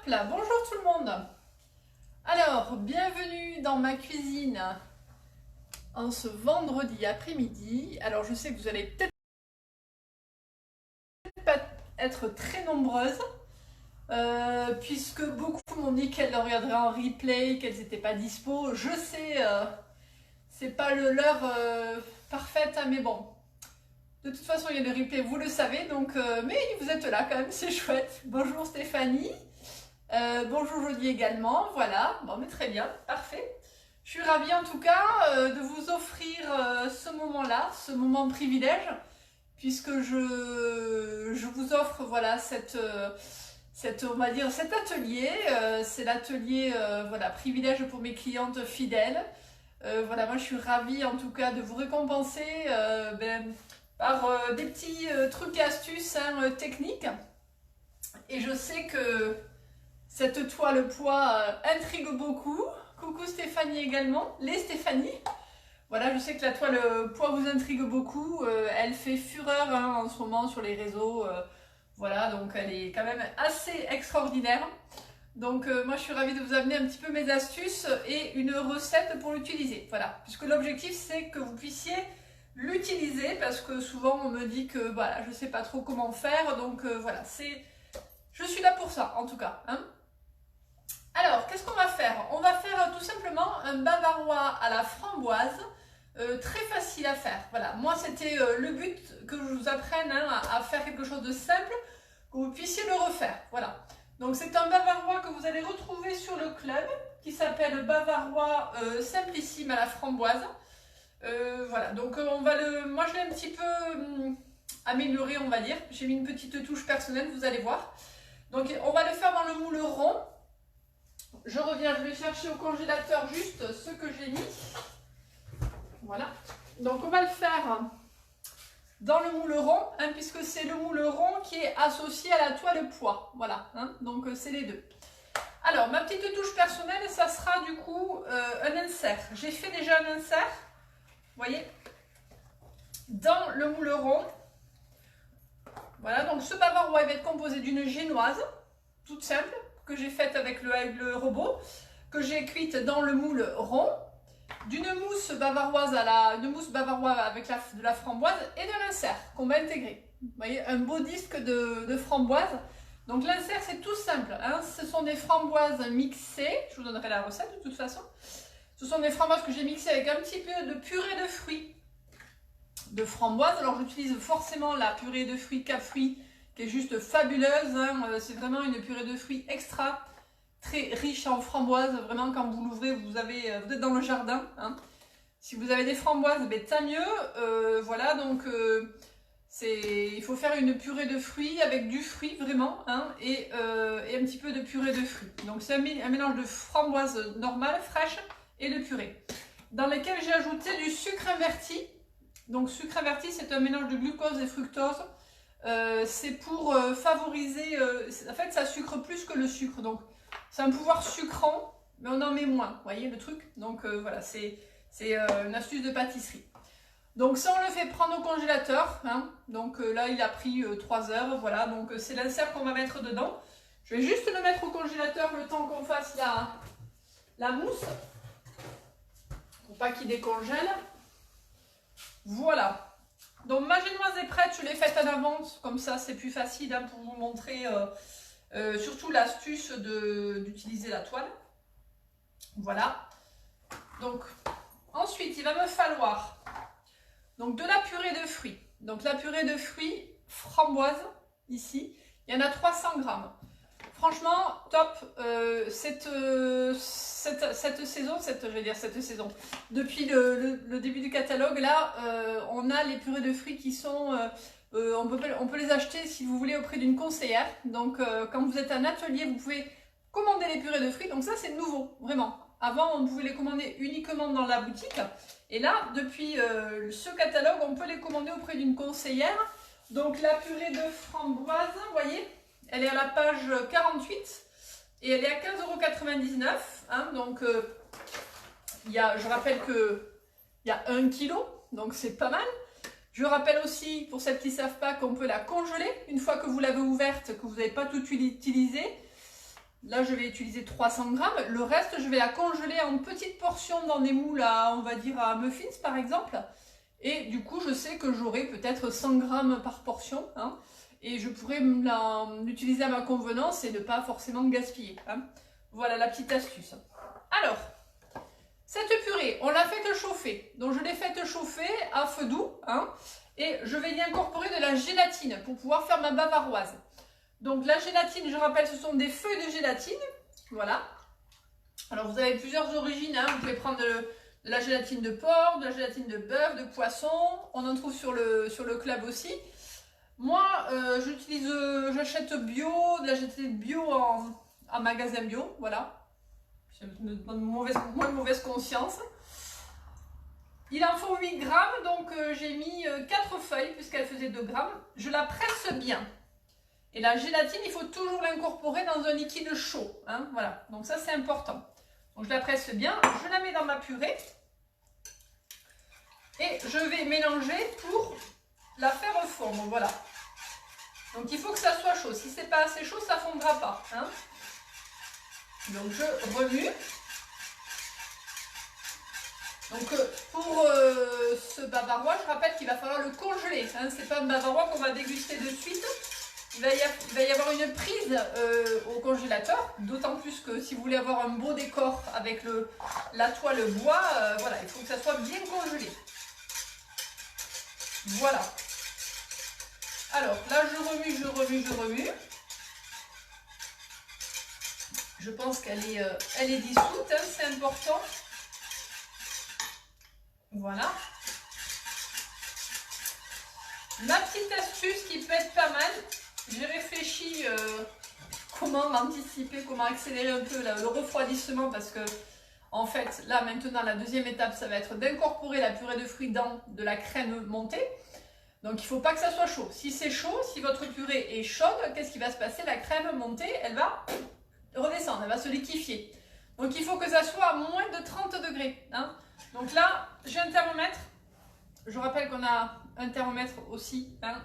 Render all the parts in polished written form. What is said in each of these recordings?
Hop, bonjour tout le monde. Alors, bienvenue dans ma cuisine en ce vendredi après-midi. Alors, je sais que vous allez peut-être pas être très nombreuses, puisque beaucoup m'ont dit qu'elles le regarderaient en replay, qu'elles n'étaient pas dispo. Je sais, c'est pas l'heure parfaite, hein, mais bon. De toute façon, il y a le replay, vous le savez, donc, mais vous êtes là quand même, c'est chouette. Bonjour Stéphanie. Bonjour Jodie également, voilà, bon mais très bien, parfait. Je suis ravie en tout cas de vous offrir ce moment-là, ce moment privilège, puisque je vous offre voilà on va dire cet atelier, c'est l'atelier voilà privilège pour mes clientes fidèles. Voilà, moi je suis ravie en tout cas de vous récompenser par des petits trucs et astuces hein, techniques. Et je sais que cette toile poids intrigue beaucoup. Coucou Stéphanie également, les Stéphanie. Voilà, je sais que la toile poids vous intrigue beaucoup. Elle fait fureur hein, en ce moment sur les réseaux. Voilà, donc elle est quand même assez extraordinaire. Donc moi je suis ravie de vous amener un petit peu mes astuces et une recette pour l'utiliser. Voilà, puisque l'objectif c'est que vous puissiez l'utiliser parce que souvent on me dit que voilà, je sais pas trop comment faire. Donc voilà, je suis là pour ça en tout cas. Hein. Alors, qu'est-ce qu'on va faire? On va faire tout simplement un bavarois à la framboise, très facile à faire. Voilà, moi c'était le but que je vous apprenne hein, à faire quelque chose de simple, que vous puissiez le refaire. Voilà, donc c'est un bavarois que vous allez retrouver sur le club, qui s'appelle Bavarois Simplissime à la framboise. Voilà, donc moi je l'ai un petit peu amélioré, on va dire. J'ai mis une petite touche personnelle, vous allez voir. Donc on va le faire dans le moule rond. Je reviens, je vais chercher au congélateur juste ce que j'ai mis. Voilà. Donc on va le faire dans le moule rond, hein, puisque c'est le moule rond qui est associé à la toile poids. Voilà, hein, donc c'est les deux. Alors, ma petite touche personnelle, ça sera du coup un insert. J'ai fait déjà un insert, vous voyez, dans le moule rond. Voilà, donc ce bavarois il va être composé d'une génoise, toute simple, que j'ai faite avec le robot, que j'ai cuite dans le moule rond, d'une mousse bavaroise une mousse bavaroise avec de la framboise et de l'insert qu'on va intégrer. Vous voyez, un beau disque de framboise. Donc l'insert c'est tout simple, hein. Ce sont des framboises mixées, je vous donnerai la recette de toute façon. Ce sont des framboises que j'ai mixées avec un petit peu de purée de fruits de framboise. Alors j'utilise forcément la purée de fruits Capfruit qui est juste fabuleuse, hein. C'est vraiment une purée de fruits extra, très riche en framboises, vraiment quand vous l'ouvrez, vous êtes dans le jardin. Hein. Si vous avez des framboises, ben, tant mieux, voilà, donc il faut faire une purée de fruits avec du fruit vraiment, hein, et un petit peu de purée de fruits. Donc c'est un mélange de framboises normales, fraîches, et de purée, dans lesquelles j'ai ajouté du sucre inverti. Donc sucre inverti, c'est un mélange de glucose et fructose. C'est pour favoriser, en fait ça sucre plus que le sucre, donc c'est un pouvoir sucrant, mais on en met moins, vous voyez le truc. Donc voilà, c'est une astuce de pâtisserie. Donc ça on le fait prendre au congélateur, hein. Donc là il a pris 3 heures, voilà, donc c'est l'insert qu'on va mettre dedans. Je vais juste le mettre au congélateur le temps qu'on fasse la mousse, pour pas qu'il décongèle. Voilà. Donc ma génoise est prête, je l'ai faite en avance, comme ça c'est plus facile hein, pour vous montrer surtout l'astuce d'utiliser la toile. Voilà. Donc ensuite il va me falloir donc de la purée de fruits. Donc la purée de fruits framboise ici, il y en a 300 grammes. Franchement, top, cette saison, depuis le début du catalogue, là, on a les purées de fruits qui sont, on peut les acheter si vous voulez auprès d'une conseillère. Donc, quand vous êtes en atelier, vous pouvez commander les purées de fruits. Donc ça, c'est nouveau, vraiment. Avant, on pouvait les commander uniquement dans la boutique. Et là, depuis ce catalogue, on peut les commander auprès d'une conseillère. Donc, la purée de framboise, vous voyez, elle est à la page 48 et elle est à 15,99 €. Hein, donc, je rappelle qu'il y a 1 kg, donc c'est pas mal. Je rappelle aussi, pour celles qui ne savent pas, qu'on peut la congeler une fois que vous l'avez ouverte, que vous n'avez pas tout utilisé. Là, je vais utiliser 300 grammes. Le reste, je vais la congeler en petites portions dans des moules à, on va dire, à muffins, par exemple. Et du coup, je sais que j'aurai peut-être 100 grammes par portion. Hein, et je pourrais l'utiliser à ma convenance et ne pas forcément gaspiller. Hein. Voilà la petite astuce. Alors, cette purée, on l'a faite chauffer. Donc, je l'ai faite chauffer à feu doux. Hein, et je vais y incorporer de la gélatine pour pouvoir faire ma bavaroise. Donc la gélatine, je rappelle, ce sont des feuilles de gélatine. Voilà. Alors vous avez plusieurs origines. Hein. Vous pouvez prendre de la gélatine de porc, de la gélatine de bœuf, de poisson. On en trouve sur le club aussi. Moi, j'achète bio, de la gélatine bio en magasin bio. Voilà. Je me donne moins de mauvaise conscience. Il en faut 8 grammes, donc j'ai mis 4 feuilles puisqu'elle faisait 2 grammes. Je la presse bien. Et la gélatine, il faut toujours l'incorporer dans un liquide chaud. Hein, voilà, donc ça c'est important. Donc je la presse bien, je la mets dans ma purée. Et je vais mélanger pour la faire fondre, voilà. Donc il faut que ça soit chaud. Si c'est pas assez chaud, ça ne fondra pas. Hein. Donc je remue. Donc pour ce bavarois, je rappelle qu'il va falloir le congeler. Hein. Ce n'est pas un bavarois qu'on va déguster de suite. Il va y avoir une prise au congélateur, d'autant plus que si vous voulez avoir un beau décor avec la toile bois, voilà, il faut que ça soit bien congelé. Voilà. Alors là, je remue. Je pense qu'elle est dissoute, hein, c'est important. Voilà. Ma petite astuce qui peut être pas mal, j'ai réfléchi comment anticiper, comment accélérer un peu le refroidissement parce que en fait là maintenant la deuxième étape ça va être d'incorporer la purée de fruits dans de la crème montée. Donc il ne faut pas que ça soit chaud. Si c'est chaud, si votre purée est chaude, qu'est-ce qui va se passer? La crème montée, elle va redescendre, elle va se liquéfier. Donc il faut que ça soit à moins de 30 degrés. Hein. Donc là, j'ai un thermomètre. Je rappelle qu'on a un thermomètre aussi hein,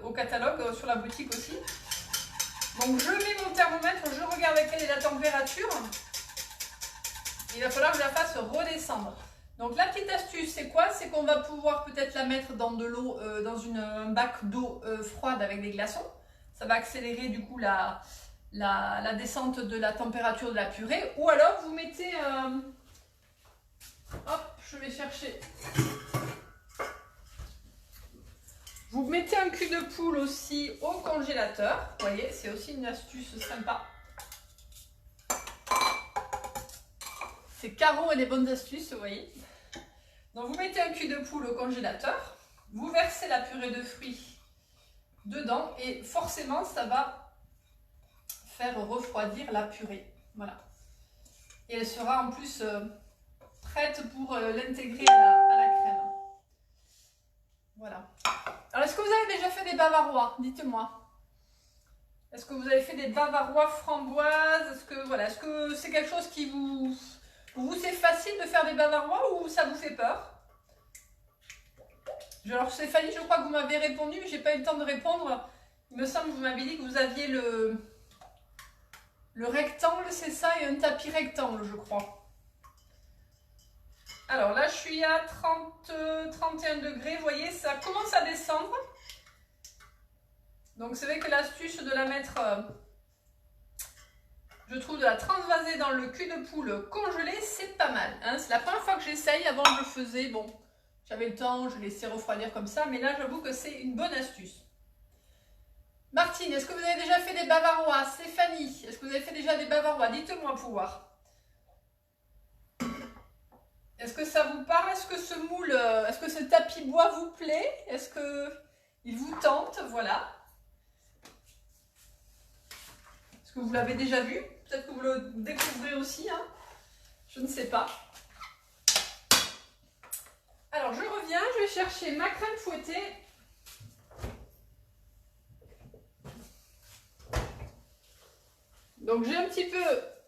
au catalogue, sur la boutique aussi. Donc je mets mon thermomètre, je regarde quelle est la température. Il va falloir que je la fasse redescendre. Donc la petite astuce c'est quoi? C'est qu'on va pouvoir peut-être la mettre dans de l'eau, dans un bac d'eau froide avec des glaçons. Ça va accélérer du coup la descente de la température de la purée. Ou alors vous mettez... hop, je vais chercher... Vous mettez un cul de poule aussi au congélateur. Vous voyez, c'est aussi une astuce sympa. C'est Caro et les bonnes astuces, vous voyez. Donc vous mettez un cul de poule au congélateur. Vous versez la purée de fruits dedans. Et forcément, ça va faire refroidir la purée. Voilà. Et elle sera en plus prête pour l'intégrer à la crème. Voilà. Alors, est-ce que vous avez déjà fait des bavarois? Dites-moi. Est-ce que vous avez fait des bavarois framboises? Est-ce que c'est quelque chose qui vous c'est facile de faire des bavarois ou ça vous fait peur? Alors, Stéphanie, je crois que vous m'avez répondu, mais je n'ai pas eu le temps de répondre. Il me semble que vous m'avez dit que vous aviez le rectangle, c'est ça, et un tapis rectangle, je crois. Alors là, je suis à 31 degrés. Vous voyez, ça commence à descendre. Donc, c'est vrai que l'astuce de la mettre, je trouve, de la transvaser dans le cul de poule congelé, c'est pas mal. Hein. C'est la première fois que j'essaye. Avant, je le faisais. Bon, j'avais le temps, je laissais refroidir comme ça. Mais là, j'avoue que c'est une bonne astuce. Martine, est-ce que vous avez déjà fait des bavarois? Stéphanie, est-ce que vous avez fait déjà des bavarois? Dites-moi pour voir. Est-ce que ça vous parle? Est-ce que ce moule, est-ce que ce tapis bois vous plaît? Est-ce qu'il vous tente? Voilà. Est-ce que vous l'avez déjà vu? Peut-être que vous le découvrez aussi. Hein, je ne sais pas. Alors, je reviens. Je vais chercher ma crème fouettée. Donc, j'ai un petit peu...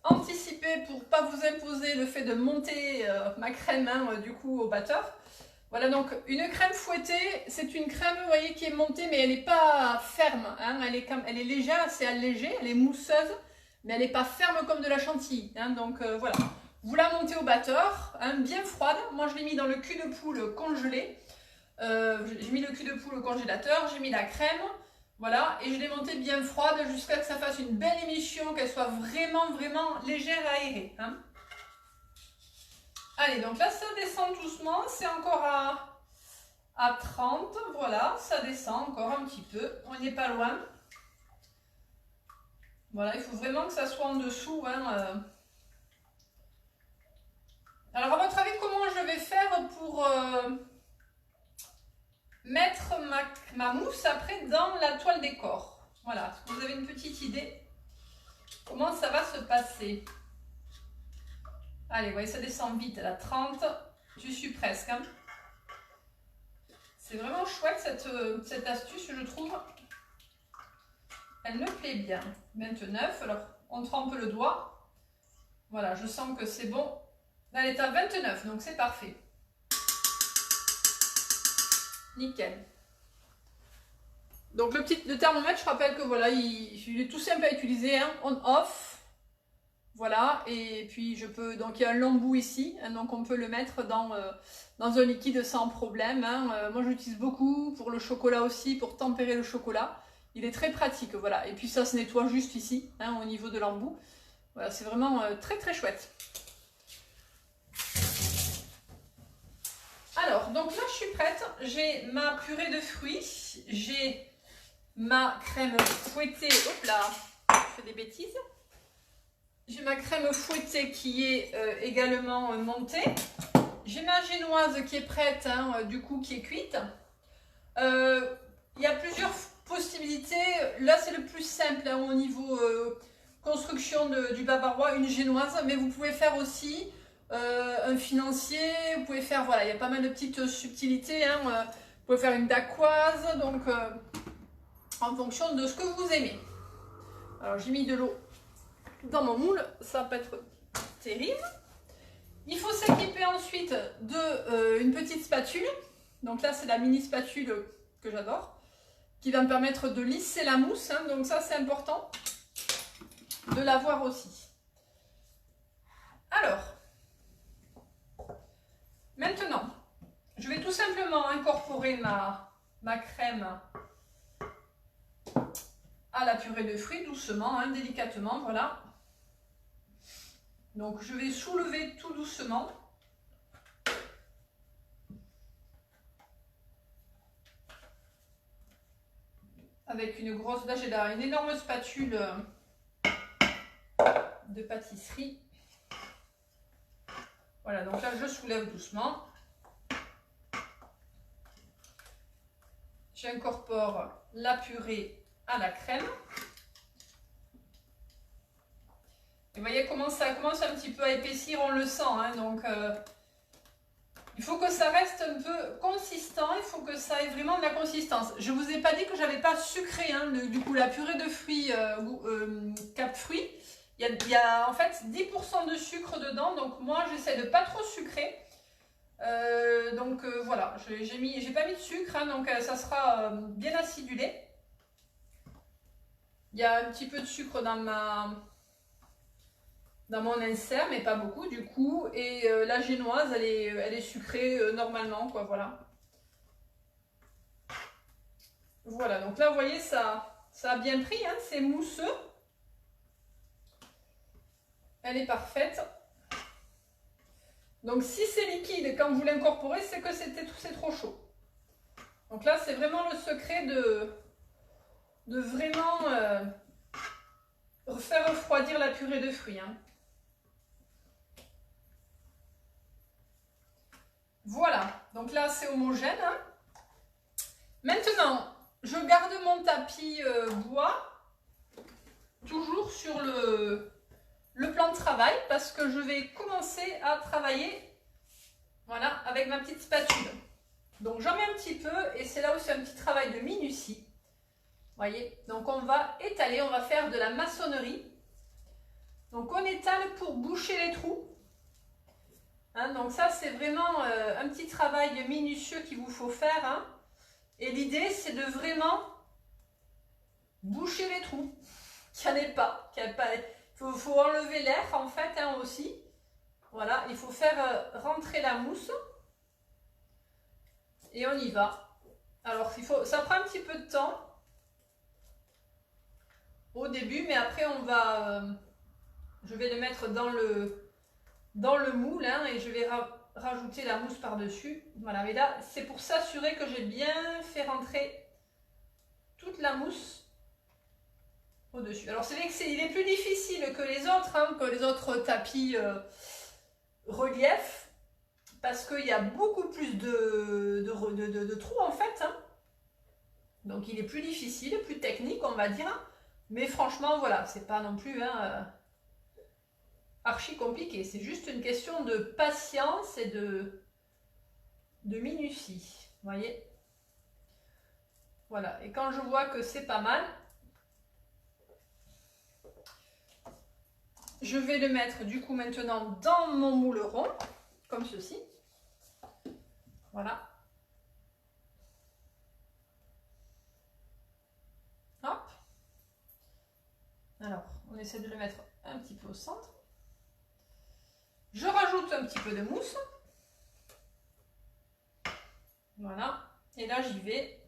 anticiper pour pas vous imposer le fait de monter ma crème hein, du coup au batteur. Voilà donc une crème fouettée, c'est une crème vous voyez qui est montée mais elle n'est pas ferme, hein, elle est légère, c'est allégée, elle est mousseuse mais elle n'est pas ferme comme de la chantilly. Hein, donc voilà. Vous la montez au batteur, hein, bien froide. Moi, je l'ai mis dans le cul de poule congelé. J'ai mis le cul de poule au congélateur, j'ai mis la crème. Voilà, et je l'ai montée bien froide jusqu'à ce que ça fasse une belle émulsion, qu'elle soit vraiment, vraiment légère et aérée. Hein. Allez, donc là, ça descend doucement. C'est encore à 30. Voilà, ça descend encore un petit peu. On n'est pas loin. Voilà, il faut vraiment que ça soit en dessous. Hein. Alors, à votre avis, comment je vais faire pour mettre ma mousse après dans la toile décor? Voilà, est-ce que vous avez une petite idée? Comment ça va se passer? Allez, vous voyez, ça descend vite, elle a 30. Je suis presque. Hein. C'est vraiment chouette cette astuce, je trouve. Elle me plaît bien. 29, alors on trempe le doigt. Voilà, je sens que c'est bon. Elle est à 29, donc c'est parfait. Nickel. Donc le thermomètre, je rappelle que voilà, il est tout simple à utiliser, hein, on-off. Voilà, et puis je peux, donc il y a un lambeau ici, hein, donc on peut le mettre dans un liquide sans problème. Hein. Moi j'utilise beaucoup pour le chocolat aussi, pour tempérer le chocolat. Il est très pratique, voilà. Et puis ça se nettoie juste ici, hein, au niveau de l'embout. Voilà, c'est vraiment très très chouette. Alors, donc là je suis prête. J'ai ma purée de fruits, j'ai ma crème fouettée. Hop là, je fais des bêtises. J'ai ma crème fouettée qui est également montée. J'ai ma génoise qui est prête, hein, du coup qui est cuite. Il y a plusieurs possibilités. Là c'est le plus simple hein, au niveau construction du bavarois, une génoise. Mais vous pouvez faire aussi un financier. Vous pouvez faire, voilà, il y a pas mal de petites subtilités. Hein, vous pouvez faire une dacquoise, donc en fonction de ce que vous aimez. Alors j'ai mis de l'eau dans mon moule, ça peut être terrible. Il faut s'équiper ensuite d'une petite spatule. Donc là, c'est la mini spatule que j'adore, qui va me permettre de lisser la mousse. Hein, donc ça, c'est important de l'avoir aussi. Alors, maintenant, je vais tout simplement incorporer ma crème à la purée de fruits, doucement, hein, délicatement, voilà. Donc je vais soulever tout doucement. Avec une grosse, là j'ai une énorme spatule de pâtisserie. Voilà, donc là je soulève doucement. J'incorpore la purée à la crème. Et vous voyez comment ça commence un petit peu à épaissir, on le sent. Hein, donc il faut que ça reste un peu consistant, il faut que ça ait vraiment de la consistance. Je ne vous ai pas dit que je n'avais pas sucré, hein, du coup la purée de fruits Cap Fruits. Il y a en fait 10% de sucre dedans, donc moi j'essaie de pas trop sucrer. Voilà, j'ai pas mis de sucre, hein, donc ça sera bien acidulé. Il y a un petit peu de sucre dans mon insert, mais pas beaucoup du coup. Et la génoise, elle est sucrée normalement, quoi, voilà. Voilà, donc là, vous voyez, ça a bien pris, hein, c'est mousseux. Elle est parfaite. Donc si c'est liquide, quand vous l'incorporez, c'est que c'est trop chaud. Donc là, c'est vraiment le secret de vraiment faire refroidir la purée de fruits. Hein. Voilà, donc là c'est homogène. Hein. Maintenant, je garde mon tapis bois, toujours sur le plan de travail, parce que je vais commencer à travailler, voilà, avec ma petite spatule. Donc j'en mets un petit peu, et c'est là aussi un petit travail de minutie. Voyez, donc on va étaler, on va faire de la maçonnerie. Donc on étale pour boucher les trous. Hein, donc ça c'est vraiment un petit travail minutieux qu'il vous faut faire. Hein. Et l'idée c'est de vraiment boucher les trous, qu'il n'y en ait pas. faut enlever l'air en fait hein, aussi. Voilà, il faut faire rentrer la mousse. Et on y va. Alors, ça prend un petit peu de temps au début, mais après on va... je vais le mettre dans le moule hein, et je vais rajouter la mousse par-dessus. Voilà, mais là, c'est pour s'assurer que j'ai bien fait rentrer toute la mousse au-dessus. Alors, c'est vrai qu'il est plus difficile que les autres tapis relief, parce qu'il y a beaucoup plus de trous en fait. Hein. Donc, il est plus difficile, plus technique, on va dire. Mais franchement, voilà, c'est pas non plus... archi compliqué, c'est juste une question de patience et de minutie, vous voyez. Voilà, et quand je vois que c'est pas mal, je vais le mettre du coup maintenant dans mon moule rond, comme ceci. Voilà. Hop. Alors, on essaie de le mettre un petit peu au centre. Je rajoute un petit peu de mousse. Voilà. Et là, j'y vais.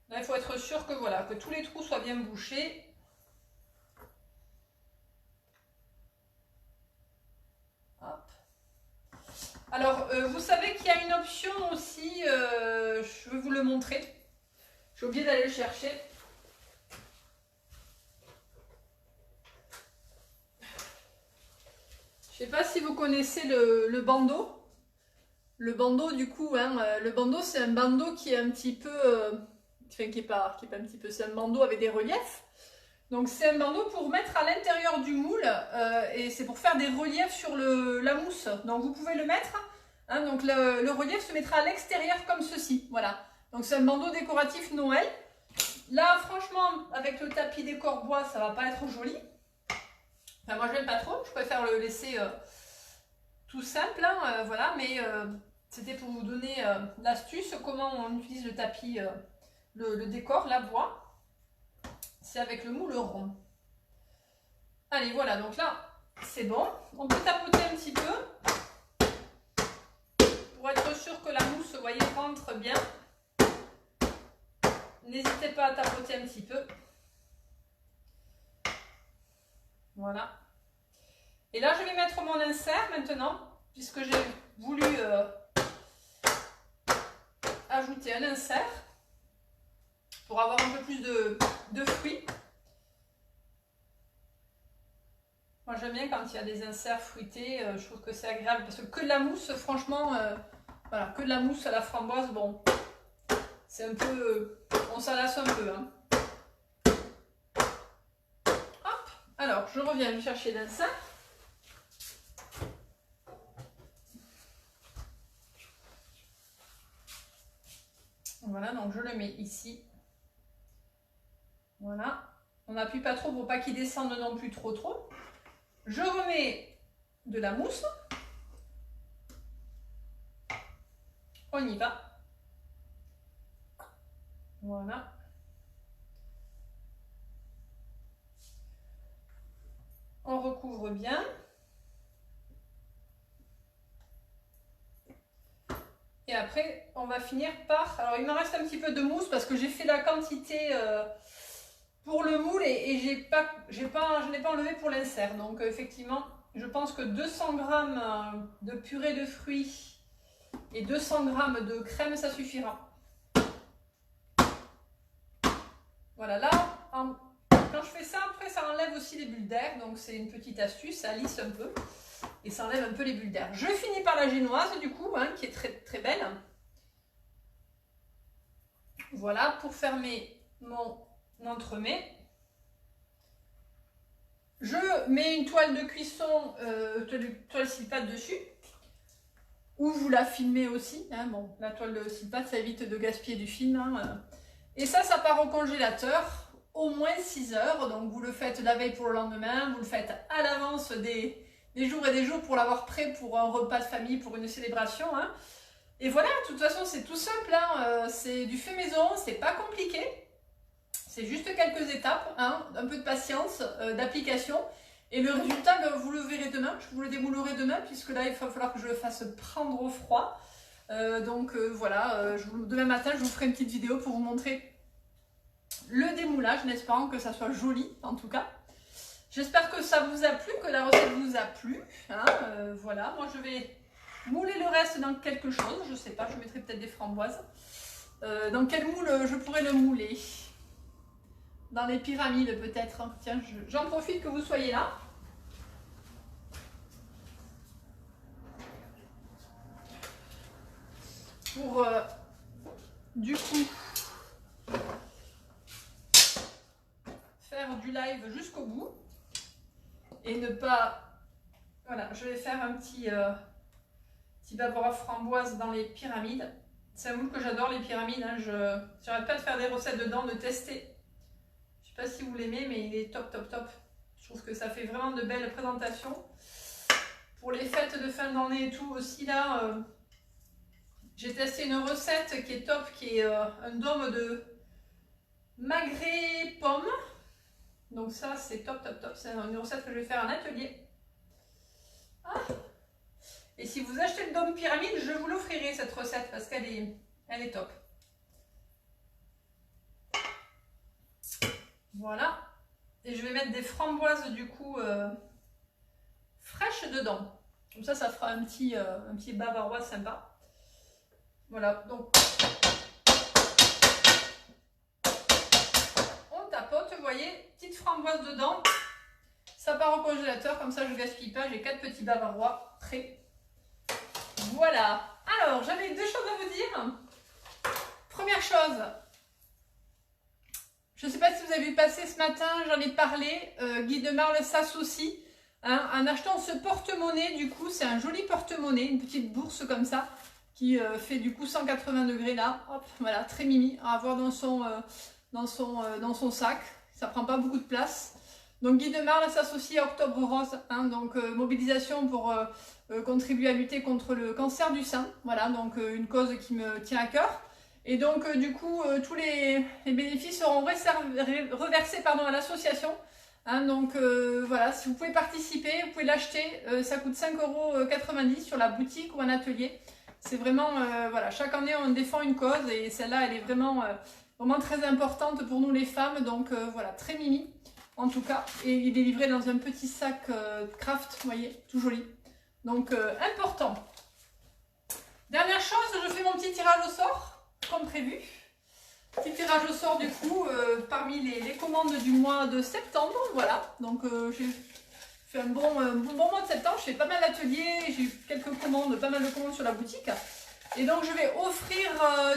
Là, il faut être sûr que, voilà, que tous les trous soient bien bouchés. Hop. Alors, vous savez qu'il y a une option aussi, je vais vous le montrer. J'ai oublié d'aller le chercher. Je ne sais pas si vous connaissez le bandeau. Le bandeau, du coup, hein, le bandeau, c'est un bandeau qui est un petit peu... enfin, qui est pas un petit peu, c'est un bandeau avec des reliefs. Donc, c'est un bandeau pour mettre à l'intérieur du moule et c'est pour faire des reliefs sur la mousse. Donc, vous pouvez le mettre. Hein, donc, le relief se mettra à l'extérieur comme ceci. Voilà. Donc, c'est un bandeau décoratif Noël. Là, franchement, avec le tapis décor bois, ça va pas être joli. Enfin, moi, je n'aime pas trop. Je préfère le laisser tout simple. Hein, voilà. Mais c'était pour vous donner l'astuce, comment on utilise le tapis, le décor, la bois. C'est avec le moule rond. Allez, voilà. Donc là, c'est bon. On peut tapoter un petit peu pour être sûr que la mousse, vous voyez, rentre bien. N'hésitez pas à tapoter un petit peu. Voilà. Et là, je vais mettre mon insert maintenant, puisque j'ai voulu ajouter un insert pour avoir un peu plus de fruits. Moi, j'aime bien quand il y a des inserts fruités, je trouve que c'est agréable, parce que de la mousse, franchement, voilà, que de la mousse à la framboise, bon, c'est un peu, on s'en lasse un peu. Hein. Hop, alors, je reviens chercher l'insert. Voilà, donc je le mets ici. Voilà. On n'appuie pas trop pour pas qu'il descende non plus trop. Je remets de la mousse. On y va. Voilà. On recouvre bien. Et après, on va finir par... Alors, il me reste un petit peu de mousse parce que j'ai fait la quantité pour le moule et je n'ai pas enlevé pour l'insert. Donc, effectivement, je pense que 200 g de purée de fruits et 200 g de crème, ça suffira. Voilà, là, quand je fais ça, après, ça enlève aussi les bulles d'air. Donc, c'est une petite astuce, ça lisse un peu. Et ça enlève un peu les bulles d'air. Je finis par la génoise du coup, hein, qui est très, très belle. Voilà, pour fermer mon entremets. Je mets une toile de cuisson, toile silpate dessus. Ou vous la filmez aussi. Hein, bon, la toile de silpate, ça évite de gaspiller du film. Hein. Et ça part au congélateur au moins 6 heures. Donc vous le faites la veille pour le lendemain. Vous le faites à l'avance des jours et des jours pour l'avoir prêt pour un repas de famille, pour une célébration. Hein. Et voilà, de toute façon, c'est tout simple. Hein. C'est du fait maison, c'est pas compliqué. C'est juste quelques étapes, hein, un peu de patience, d'application. Et le résultat, vous le verrez demain. Je vous le démoulerai demain, puisque là, il va falloir que je le fasse prendre au froid. Voilà, demain matin, je vous ferai une petite vidéo pour vous montrer le démoulage, en espérant que ça soit joli, en tout cas. J'espère que ça vous a plu, que la recette vous a plu. Hein, voilà, moi, je vais mouler le reste dans quelque chose. Je sais pas, je mettrai peut-être des framboises. Dans quel moule je pourrais le mouler? Dans les pyramides peut-être. Tiens, j'en profite que vous soyez là. Pour du coup faire du live jusqu'au bout. Et ne pas... Voilà, je vais faire un petit bavarois framboise dans les pyramides. C'est un moule que j'adore, les pyramides. Hein. Je n'arrête pas de faire des recettes dedans, de tester. Je ne sais pas si vous l'aimez, mais il est top, top, top. Je trouve que ça fait vraiment de belles présentations. Pour les fêtes de fin d'année et tout aussi, là, j'ai testé une recette qui est top, qui est un dôme de magret pomme. Donc ça, c'est top, top, top. C'est une recette que je vais faire en atelier. Ah. Et si vous achetez le dôme pyramide, je vous l'offrirai cette recette parce qu'elle est top. Voilà. Et je vais mettre des framboises du coup fraîches dedans. Comme ça fera un petit bavarois sympa. Voilà, donc on tapote, vous voyez, petite framboise dedans. Ça part au congélateur, comme ça je ne gaspille pas. J'ai 4 petits bavarois prêts. Voilà. Alors, j'avais 2 choses à vous dire. Première chose, je ne sais pas si vous avez vu passer ce matin, j'en ai parlé, Guy de Marle s'associe, hein, en achetant ce porte-monnaie, du coup, c'est un joli porte-monnaie, une petite bourse comme ça, qui fait du coup 180 degrés là, hop, voilà, très mimi, à avoir dans son sac, ça prend pas beaucoup de place. Donc Guy de Marle s'associe à Octobre Rose, hein, donc mobilisation pour contribuer à lutter contre le cancer du sein, voilà, donc une cause qui me tient à cœur. Et donc du coup tous les bénéfices seront reversés à l'association. Hein, donc voilà, si vous pouvez participer, vous pouvez l'acheter, ça coûte 5,90 € sur la boutique ou un atelier. C'est vraiment, voilà, chaque année on défend une cause et celle-là elle est vraiment très importante pour nous les femmes. Donc voilà, très mimi en tout cas. Et il est livré dans un petit sac craft, vous voyez, tout joli. Donc important. Dernière chose, je fais mon petit tirage au sort. Comme prévu. Petit tirage au sort du coup parmi les commandes du mois de septembre. Voilà, donc j'ai fait un bon mois de septembre. Je fais pas mal d'ateliers, j'ai eu quelques commandes, pas mal de commandes sur la boutique. Et donc je vais offrir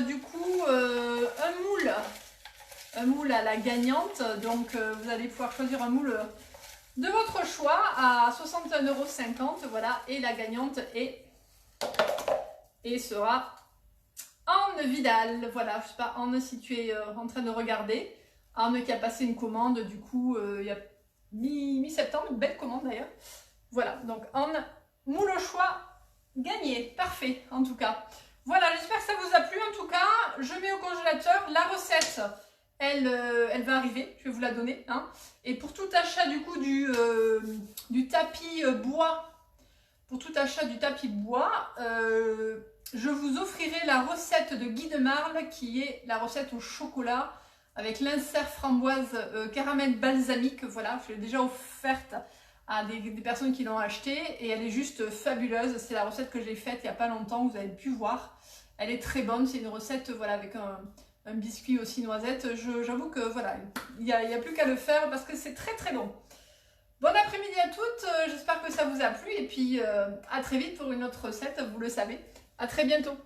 du coup un moule à la gagnante. Donc vous allez pouvoir choisir un moule de votre choix à 61,50 €. Voilà, et la gagnante sera Anne Vidal, voilà, je sais pas, Anne, si tu es en train de regarder. Anne qui a passé une commande, du coup, il y a mi-septembre, une belle commande d'ailleurs. Voilà, donc Anne, moule au choix, gagné, parfait en tout cas. Voilà, j'espère que ça vous a plu en tout cas. Je mets au congélateur, la recette, elle va arriver, je vais vous la donner. Hein. Et pour tout achat du coup du tapis bois, je vous offrirai la recette de Guy de Marle qui est la recette au chocolat avec l'insert framboise caramel balsamique. Voilà, je l'ai déjà offerte à des personnes qui l'ont achetée et elle est juste fabuleuse. C'est la recette que j'ai faite il n'y a pas longtemps, vous avez pu voir. Elle est très bonne, c'est une recette voilà, avec un biscuit aussi noisette. J'avoue que voilà, il n'y a plus qu'à le faire parce que c'est très très bon. Bon après-midi à toutes, j'espère que ça vous a plu et puis à très vite pour une autre recette, vous le savez. À très bientôt.